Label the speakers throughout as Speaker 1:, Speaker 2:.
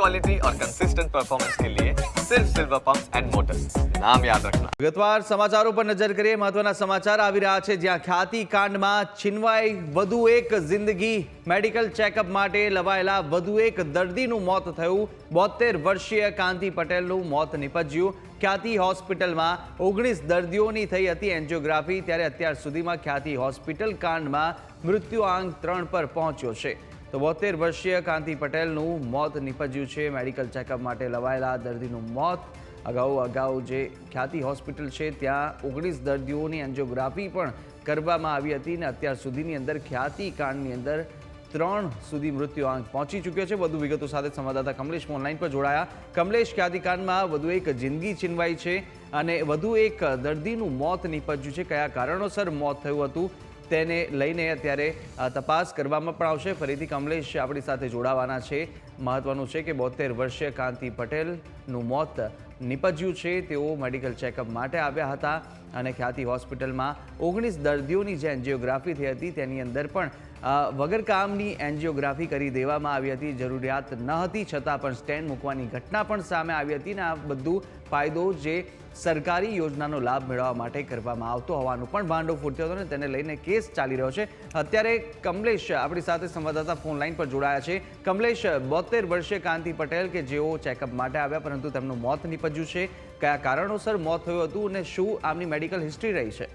Speaker 1: Quality और consistent performance के लिए सिर्फ सिल्वर पंप्स एंड मोटर्स, नाम याद रखना।
Speaker 2: વિગતવાર સમાચારો પર નજર કરીએ। મહત્વના સમાચાર આવી રહ્યા છે, જ્યાં ખ્યાતિ કાંડમાં છીનવાઈ વધુ એક જિંદગી। મેડિકલ ચેકઅપ માટે લવાયેલા વધુ એક દર્દીનું મોત થયું। 72 વર્ષીય કાંતિ પટેલનું મોત નિપજ્યું। ખ્યાતિ હોસ્પિટલમાં 19 દર્દીઓની થઈ હતી એન્જિયોગ્રાફી, ત્યારે અત્યાર સુધીમાં ખ્યાતિ હોસ્પિટલ કાંડમાં મૃત્યુઆંક 3 પર પહોંચ્યો છે। તો 72 વર્ષીય કાંતિ પટેલનું મોત નિપજ્યું છે। મેડિકલ ચેકઅપ માટે લવાયેલા દર્દીનું મોત। અગાઉ જે ખ્યાતિ હોસ્પિટલ છે ત્યાં 19 દર્દીઓની એન્જિયોગ્રાફી પણ કરવામાં આવી હતી અને અત્યાર સુધીની અંદર ખ્યાતિ કાંડની અંદર 3 સુધી મૃત્યુઆંક પહોંચી ચૂક્યો છે। વધુ વિગતો સાથે સંવાદદાતા કમલેશ ઓનલાઈન પર જોડાયા। કમલેશ, ખ્યાતિ કાંડમાં વધુ એક જિંદગી છીનવાઈ છે અને વધુ એક દર્દીનું મોત નિપજ્યું છે। કયા કારણોસર મોત થયું હતું તેને લઈને અત્યારે તપાસ કરવામાં પણ આવશે। ફરીથી કમલેશ આપણી સાથે જોડાવાના છે। મહત્વનું છે કે 72 વર્ષીય કાંતિ પટેલનું મોત નિપજ્યું છે। તેઓ મેડિકલ ચેકઅપ માટે આવ્યા હતા અને ખ્યાતિ હોસ્પિટલમાં 19 દર્દીઓની જે એન્જિયોગ્રાફી થઈ હતી તેની અંદર પણ વગર કામની એન્જિયોગ્રાફી કરી દેવામાં આવી હતી। જરૂરિયાત ન હતી છતાં પણ સ્ટેન્ડ મૂકવાની ઘટના પણ સામે આવી હતી અને આ બધું ફાયદો જે સરકારી યોજનાનો લાભ મેળવવા માટે કરવામાં આવતો હોવાનું પણ ભાંડો ફૂટ્યો હતો અને તેને લઈને કેસ ચાલી રહ્યો છે। અત્યારે કમલેશ આપણી સાથે સંવાદદાતા ફોન લાઈન પર જોડાયા છે। કમલેશ, 72 વર્ષીય કાંતિ પટેલ કે જેઓ ચેકઅપ માટે આવ્યા પરંતુ તેમનું મોત નિપજ્યું છે, કયા કારણોસર મોત થયું હતું અને શું આમની મેડિકલ હિસ્ટ્રી રહી છે?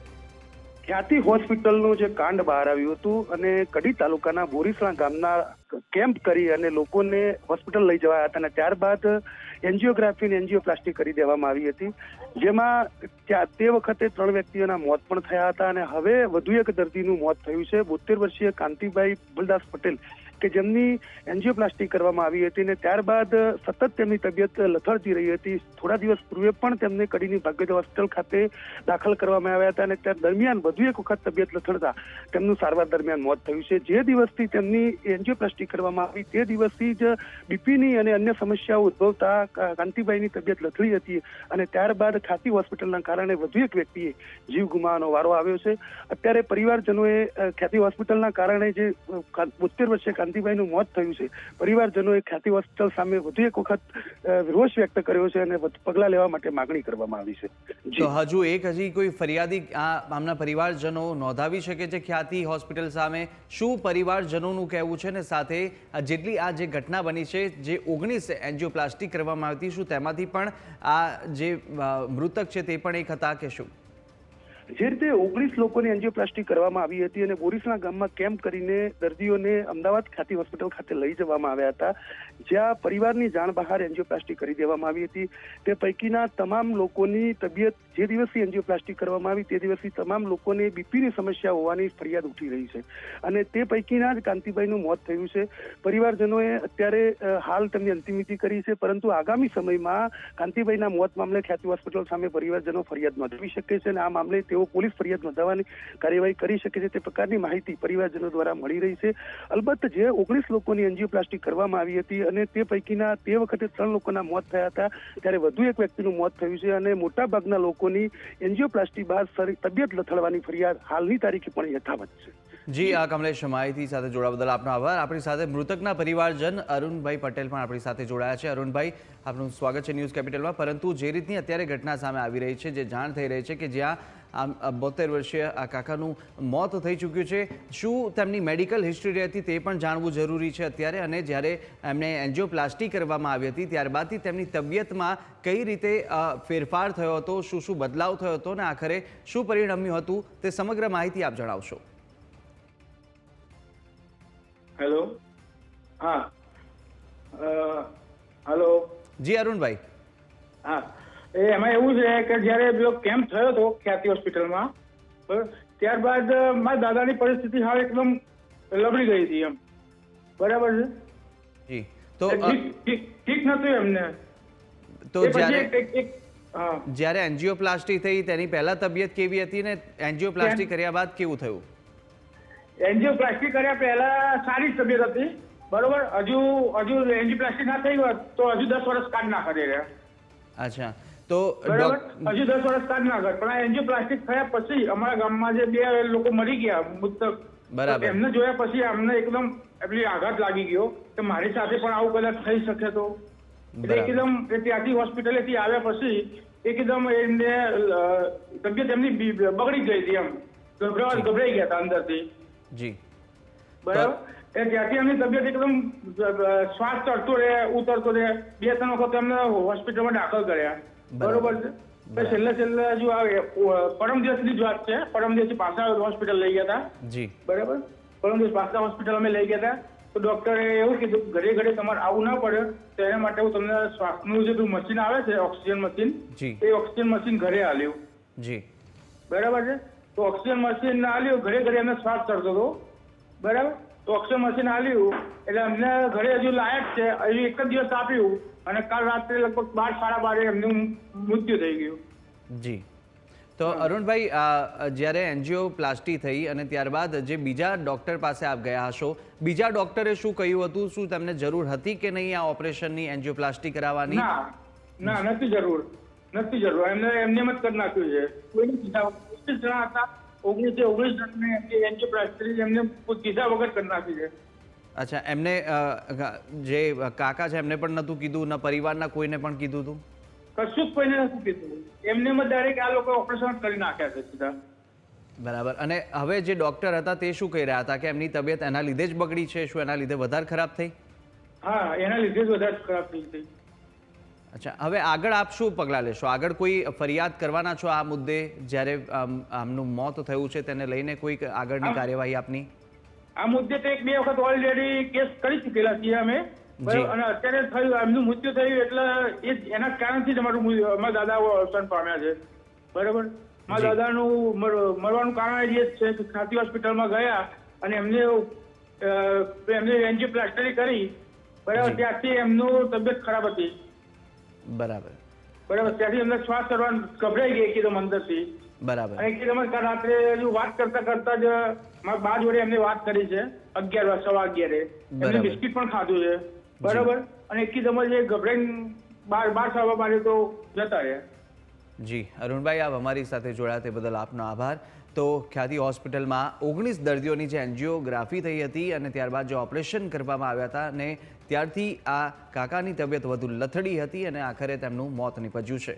Speaker 3: ખ્યાતિ હોસ્પિટલનું જે કાંડ બહાર આવ્યું હતું અને કડી તાલુકાના બોરીસણા ગામના કેમ્પ કરી અને લોકોને હોસ્પિટલ લઈ જવાયા હતા અને ત્યારબાદ એન્જિયોગ્રાફી અને એન્જિયોપ્લાસ્ટી કરી દેવામાં આવી હતી, જેમાં તે વખતે 3 વ્યક્તિઓના મોત પણ થયા હતા અને હવે વધુ એક દર્દીનું મોત થયું છે। 72 વર્ષીય કાંતિભાઈ બલદાસ પટેલ કે જેમની એન્જિયોપ્લાસ્ટી કરવામાં આવી હતી અને ત્યારબાદ સતત તેમની તબિયત લથડતી રહી હતી। થોડા દિવસ પૂર્વે પણ તેમને કડીની ભાગ્યોદય હોસ્પિટલ ખાતે દાખલ કરવામાં આવ્યા હતા અને ત્યાર દરમિયાન વધુ એક વખત તબિયત લથડતા તેમનું સારવાર દરમિયાન મોત થયું છે। જે દિવસથી તેમની એન્જિયોપ્લાસ્ટી કરવામાં આવી તે દિવસથી જ બીપીની અને અન્ય સમસ્યાઓ ઉદ્ભવતા કાંતિભાઈની તબિયત લથડી હતી અને ત્યારબાદ ખ્યાતિ હોસ્પિટલના કારણે વધુ એક વ્યક્તિએ જીવ ગુમાવવાનો વારો આવ્યો છે। અત્યારે પરિવારજનોએ ખ્યાતિ હોસ્પિટલના કારણે જે 72 વર્ષીય કાંતિભાઈનું મોત થયું છે, પરિવારજનોએ ખ્યાતિ હોસ્પિટલ સામે વધુ એક વખત રોષ વ્યક્ત કર્યો છે અને પગલાં લેવા માટે માગણી કરવામાં આવી છે।
Speaker 2: તો હજી કોઈ ફરિયાદી આમના પરિવારજનો નોંધાવી શકે છે ખ્યાતિ હોસ્પિટલ સામે? શું પરિવારજનોનું કહેવું છે ને સાથે જેટલી આ જે ઘટના બની છે, જે 19 એન્જિયોપ્લાસ્ટી કરવામાં આવી હતી, શું તેમાંથી પણ આ જે મૃતક છે તે પણ એક હતા કે શું?
Speaker 3: જે રીતે 19 લોકોની એન્જિયોપ્લાસ્ટી કરવામાં આવી હતી અને બોરીસણા ગામમાં કેમ્પ કરીને દર્દીઓને અમદાવાદ ખ્યાતિ હોસ્પિટલ ખાતે લઈ જવામાં આવ્યા હતા, જ્યાં પરિવારની જાણ બહાર એન્જિયોપ્લાસ્ટી કરી દેવામાં આવી હતી। તે પૈકીના તમામ લોકોની તબિયત જે દિવસથી એન્જિયોપ્લાસ્ટી કરવામાં આવી તે દિવસથી તમામ લોકોને બીપીની સમસ્યા હોવાની ફરિયાદ ઉઠી રહી છે અને તે પૈકીના જ કાંતિભાઈનું મોત થયું છે। પરિવારજનોએ અત્યારે હાલ તેમની અંતિમવિધિ કરી છે, પરંતુ આગામી સમયમાં કાંતિભાઈના મોત મામલે ખ્યાતિ હોસ્પિટલ સામે પરિવારજનો ફરિયાદ નોંધાવી શકે છે અને આ મામલે તેઓ પોલીસ ફરિયાદ નોંધાવવાની કાર્યવાહી કરી શકે છે તે પ્રકારની માહિતી પરિવારજનો દ્વારા મળી રહી છે। અલબત્ત જે 19 લોકોની એન્જિયોપ્લાસ્ટી કરવામાં આવી હતી અને તે પૈકીના તે વખતે 3 લોકોના મોત થયા હતા, ત્યારે વધુ એક વ્યક્તિનું મોત થયું છે અને મોટાભાગના લોકોની એન્જિયોપ્લાસ્ટી બાદ તબિયત લથડવાની ફરિયાદ હાલની તારીખે પણ યથાવત છે।
Speaker 2: જી, આ કમલેશ માહિતી સાથે જોડાવા બદલ આપનો આભાર। આપણી સાથે મૃતકના પરિવારજન અરુણભાઈ પટેલ પણ આપણી સાથે જોડાયા છે। અરુણભાઈ, આપનું સ્વાગત છે ન્યૂઝ કેપિટલમાં। પરંતુ જે રીતની અત્યારે ઘટના સામે આવી રહી છે, જે જાણ થઈ રહી છે કે જ્યાં 72 વર્ષીય આ કાકાનું મોત થઈ ચૂક્યું છે, શું તેમની મેડિકલ હિસ્ટ્રી હતી તે પણ જાણવું જરૂરી છે અત્યારે, અને જ્યારે એમને એન્જિયોપ્લાસ્ટી કરવામાં આવી હતી ત્યારબાદથી તેમની તબિયતમાં કઈ રીતે ફેરફાર થયો હતો, શું બદલાવ થયો હતો અને આખરે શું પરિણમ્યું હતું તે સમગ્ર માહિતી આપ જણાવશો।
Speaker 4: હેલો, હા, હેલો,
Speaker 2: જી અરુણભાઈ।
Speaker 4: હા, એમાં એવું છે કે જયારે પેલો કેમ્પ થયો હતો ખ્યાતિ હોસ્પિટલમાં, ત્યારબાદ મારા દાદાની પરિસ્થિતિ હાલ એકદમ લબડી ગઈ હતી એમ, બરાબર છે?
Speaker 2: જી, તો
Speaker 4: ઠીક નતું એમને।
Speaker 2: તો જ્યારે એન્જિયોપ્લાસ્ટી થઈ તેની પહેલા તબિયત કેવી હતી ને એન્જિયોપ્લાસ્ટી કર્યા બાદ કેવું થયું?
Speaker 4: એન્જિયોપ્લાસ્ટી કર્યા પહેલા સારી તબિયત હતી, બરોબર। હજુ એન્જિયોપ્લાસ્ટી ના થઈ હોત તો હજુ 10 વર્ષ કાઢ ના કરી રહ્યા।
Speaker 2: અચ્છા, તો
Speaker 4: બરાબર, હજુ 10 વર્ષ કાઢ ના કર, પણ આ એન્જિયોપ્લાસ્ટી થયા પછી અમારા ગામમાં જે 2 લોકો મરી ગયા મૃતક, બરાબર, એમને જોયા પછી અમને એકદમ એટલી આઘાત લાગી ગયો કે મારી સાથે પણ આવું કદાચ થઈ શકે તો એટલે એકદમ ત્યાંથી હોસ્પિટલેથી આવ્યા પછી એકદમ એમને તબિયત એમની બગડી ગઈ હતી, એમ ગભરાઈ ગયા હતા અંદરથી.
Speaker 2: જી
Speaker 4: બરાબર. એ ત્યાંથી એમની તબિયત એકદમ શ્વાસ ચડતો રહે ઉતરતો રહે, 2-3 વખત એમને હોસ્પિટલમાં દાખલ કર્યા. બરોબર છે. છેલ્લે જો પરમ દિવસની જ વાત છે, પરમ દિવસથી પાછા હોસ્પિટલ લઈ ગયા હતા.
Speaker 2: જી
Speaker 4: બરાબર. પરમ દિવસ પાછા હોસ્પિટલ અમે લઈ ગયા હતા, તો ડોક્ટરે એવું કીધું ઘરે તમારે આવવું ના પડે, તો એના માટે હું તમને શ્વાસનું જે મશીન આવે છે, ઓક્સિજન મશીન, એ ઓક્સિજન મશીન ઘરે આલ્યું.
Speaker 2: જી
Speaker 4: બરાબર છે. તો ઓક્સિજન મશીન આલ્યું, ઘરે એમને શ્વાસ ચડતો હતો. બરાબર. તો ઓક્સિજન મશીન આલ્યું એટલે અમને ઘરે હજુ લાયક છે, હજુ એક જ દિવસ આપ્યું અને કાલ રાત્રે લગભગ 12-12:30 એમનું મૃત્યુ થઈ ગયું.
Speaker 2: જી. તો અરુણભાઈ, જ્યારે એન્જિયોપ્લાસ્ટી થઈ અને ત્યારબાદ જે બીજા ડૉક્ટર પાસે આપ ગયા હશો, બીજા ડૉક્ટરે શું કહ્યું હતું? શું તમને જરૂર હતી કે નહીં આ ઓપરેશનની, એન્જિયોપ્લાસ્ટી કરાવવાની?
Speaker 4: ના, નથી જરૂર. એમને એમ જ કરી નાખ્યું છે. કોઈને કીધા 19 જણા હતા, 19 જણને એન્જિયોપ્લાસ્ટી એમને કીધા વગર કરી નાખી છે.
Speaker 2: અચ્છા, એમને જે કાકા છે એમને પણ નહોતું કીધું, ન પરિવારના કોઈને પણ કીધું હતું?
Speaker 4: કશું જ કોઈને નથી કીધું. એમને ડાયરેક્ટ આ લોકો ઓપરેશન કરી નાખ્યા છે સીધા.
Speaker 2: બરાબર. અને હવે જે ડોક્ટર હતા તે શું કહી રહ્યા હતા કે એમની તબિયત એના લીધે જ બગડી છે? શું એના લીધે વધારે ખરાબ થઈ?
Speaker 4: હા, એના લીધે જ વધારે ખરાબ થઈ.
Speaker 2: અચ્છા, હવે આગળ આપ શું પગલાં લેશો? આગળ કોઈ ફરિયાદ કરવાના છો આ મુદ્દે? જ્યારે આમનું મોત થયું છે તેને લઈને કોઈ આગળની કાર્યવાહી આપની?
Speaker 4: આ મુદ્દે તો 1-2 વખત ઓલરેડી કેસ કરી ચૂકેલા છીએ અમે. અને અત્યારે થયું એમનું મૃત્યુ થયું એટલે એના કારણથી જ અમારા દાદા અવસાન પામ્યા છે. બરાબર. મારા દાદાનું મરવાનું કારણ એ જ છે કે ખાતી હોસ્પિટલમાં ગયા અને એમને એન્જિયોપ્લાસ્ટી કરી. બરાબર. ત્યારથી એમનું તબિયત ખરાબ હતી.
Speaker 2: બરાબર.
Speaker 4: ત્યાંથી એમને શ્વાસ ચડવાનું ગભરાઈ ગઈ એકદમ અંદરથી.
Speaker 2: બરાબર.
Speaker 4: અને એકદમ રાત્રે વાત કરતા જ મારા બા જોડે એમને વાત કરી છે 11-11:15. એમને બિસ્કિટ પણ ખાધું છે. બરાબર. અને એકદમ જ ગભરાઈને બાર થવા માટે તો જતા રહ્યા.
Speaker 2: જી અરુણભાઈ, આપ અમારી સાથે જોડાયા તે બદલ આપનો આભાર. તો ખ્યાતિ હોસ્પિટલમાં 19 દર્દીઓની જે એન્જિયોગ્રાફી થઈ હતી અને ત્યારબાદ જે ઓપરેશન કરવામાં આવ્યા હતા અને ત્યારથી આ કાકાની તબિયત વધુ લથડી હતી અને આખરે તેમનું મોત નીપજ્યું છે.